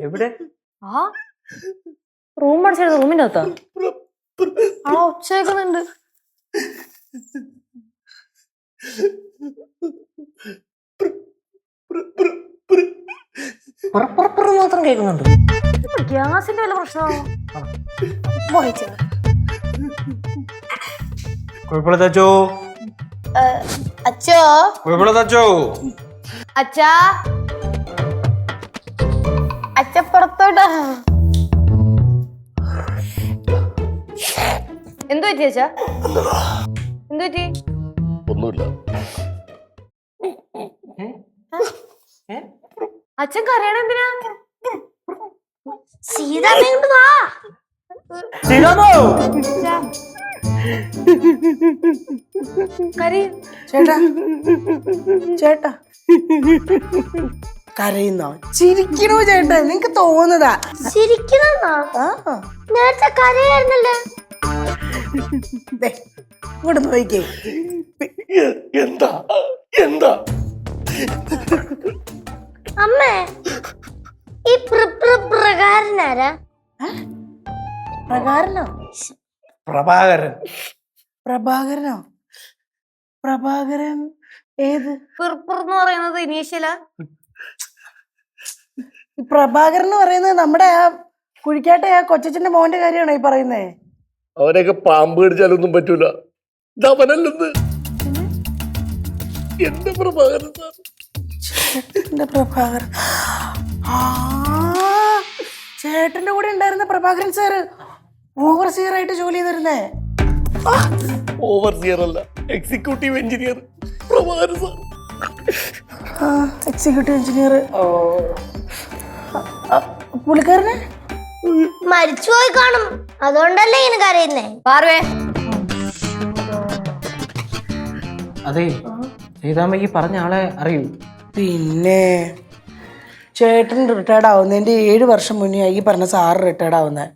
എവിടെ? ആ റൂം അടിച്ചെടുത്ത റൂമിന്റെ അകത്താ. ആ ഒച്ച കേൾക്കുന്നുണ്ട്. മാത്രം കേൾക്കുന്നുണ്ട്. ഗ്യാസിന്റെ വല്ല പ്രശ്നമാണോ? കുഴപ്പമില്ലാച്ചോ. അച്ഛോ കുഴപ്പമില്ലാച്ചോ. അച്ഛാ അച്ഛ പുറത്തോട്ടാ. എന്തു പറ്റി അച്ഛാ? എന്തു പറ്റി? ഒന്നുമില്ല. അച്ഛൻ കരയണ എന്തിനാ? ചേട്ടാ ചേട്ടാ കരയുന്നോ? ചിരിക്കണോ ചേട്ടാ? നിങ്ങക്ക് തോന്നുന്നതാ ചിരിക്കണോ? നേരത്തെ കരയായിരുന്നല്ലേ. ഇങ്ങോട്ട് നോക്കിക്കേ. എന്താ എന്താ അമ്മേ ഈ പ്രകാരനാരാ? പ്രകാരനോ? പ്രഭാകരൻ. പ്രഭാകരനോ? പ്രഭാകരൻ ഏത്? എന്ന് പറയുന്നത് ഇനീഷ്യലാ. പ്രഭാകരൻ എന്ന് പറയുന്നത് നമ്മുടെ ആ കുഴിക്കാട്ടെ ആ കൊച്ചച്ഛന്റെ മോന്റെ കാര്യമാണോ ഈ പറയുന്നേ? അവനെയൊക്കെ പാമ്പ് കടിച്ചാലൊന്നും പറ്റൂല. അവനല്ലെന്ന് എന്റെ പ്രഭാകരൻ സാർ. ചേട്ടന്റെ പ്രഭാകരൻ. ചേട്ടന്റെ കൂടെ ഉണ്ടായിരുന്ന പ്രഭാകരൻ സാറ് ഓവർസിയർ ആയിട്ട് ജോലി ചെയ്തിരുന്നേ. ഓവർസിയർ അല്ല, executive engineer Prabhakaran sir. Executive engineer. പുള്ളിക്കാരനെ മരിച്ചുപോയി കാണും, അതുകൊണ്ടല്ലേ ഇങ്ങനെ കരയുന്നേ. പാർവേ അതെ, സീതാമ്മയ്ക്ക് പറഞ്ഞ ആളെ അറിയൂ? പിന്നെ ചേട്ടൻ റിട്ടയർഡ് ആവുന്നതിന്റെ 7 വർഷം മുന്നേ ഈ പറഞ്ഞ സാറ് റിട്ടയർഡ് ആവുന്നത്.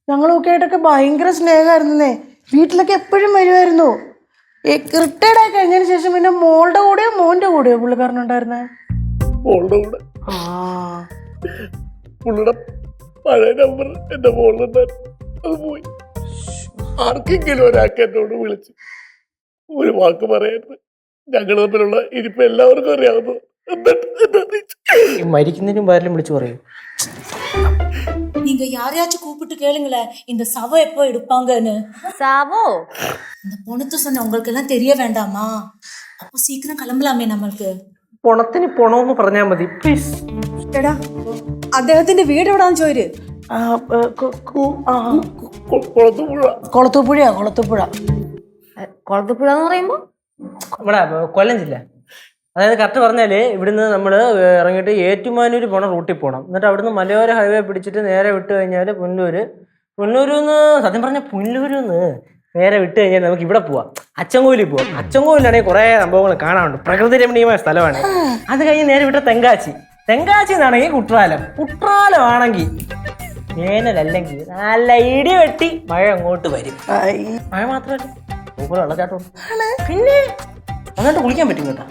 ഞങ്ങളൊക്കെ ആയിട്ടൊക്കെ ഭയങ്കര സ്നേഹമായിരുന്നേ. വീട്ടിലൊക്കെ എപ്പോഴും വരുമായിരുന്നു. റിട്ടയർഡ് ആയി കഴിഞ്ഞതിന് ശേഷം പിന്നെ മോളുടെ കൂടെയോ മോന്റെ കൂടെയോ പുള്ളിക്കാരനുണ്ടായിരുന്നേ? മോളുടെ കൂടെ. പുള്ളിയുടെ പഴയ നമ്പർ എന്റെ മോളിലുണ്ടായിരുന്നു, അത് പോയി. ആർക്കെങ്കിലും ഒരാൾക്ക് എന്നോട് വിളിച്ച് ഒരു വാക്ക് പറയരുത്. ഞങ്ങൾ തമ്മിലുള്ള ഇരിപ്പ് എല്ലാവർക്കും അറിയാവുന്നത്. മരിക്കുന്നതിനും വേറെ വിളിച്ചു പറയൂ. நீங்க யாரையாச்சும் கூப்பிட்டு கேளுங்களேன், இந்த சவம் எப்போ எடுப்பாங்கன்னு. സാവോ? இந்த பொணத்து சொன்ன உங்களுக்கு எல்லாம் தெரிய வேண்டாமா? அப்போ சீக்கிரம் கிளம்பலாமே நம்மளுக்கு. പൊണത്തിന് പൊണമെന്ന് പറഞ്ഞാൽ മതി പ്ലീസ്. എടാ, അദ്ദേഹത്തിന്റെ വീട് എവിടാന്ന് ചോര്. കൊളത്തൂപ്പുഴ. കൊളത്തൂപ്പുഴ കുളത്തുപുഴ എന്ന് പറയുമ്പോ നമ്മുടെ കൊല്ലം ജില്ല. അതായത് കറക്റ്റ് പറഞ്ഞാല് ഇവിടുന്ന് നമ്മൾ ഇറങ്ങിയിട്ട് ഏറ്റുമാനൂർ പോണ റൂട്ടിൽ പോകണം. എന്നിട്ട് അവിടുന്ന് മലയോര ഹൈവേ പിടിച്ചിട്ട് നേരെ വിട്ട് കഴിഞ്ഞാൽ പുല്ലൂരിന്ന് സത്യം പറഞ്ഞാൽ പുല്ലൂരിന്ന് നേരെ വിട്ട് കഴിഞ്ഞാൽ നമുക്ക് ഇവിടെ പോവാം, അച്ചൻകോവിലിൽ പോവാം. അച്ചൻകോവിലാണെങ്കിൽ കുറേ സംഭവങ്ങൾ കാണാനുണ്ട്, പ്രകൃതി രമണീയമായ സ്ഥലമാണ്. അത് കഴിഞ്ഞ് നേരെ വിട്ട തെങ്കാച്ചി എന്നാണെങ്കിൽ കുട്രാലമാണെങ്കിൽ വേനലല്ലെങ്കിൽ നല്ല ഇടി വെട്ടി മഴ അങ്ങോട്ട് വരും. മഴ മാത്രമല്ല വെള്ളച്ചാട്ടം പിന്നെ നന്നായിട്ട് കുളിക്കാൻ പറ്റും കേട്ടോ.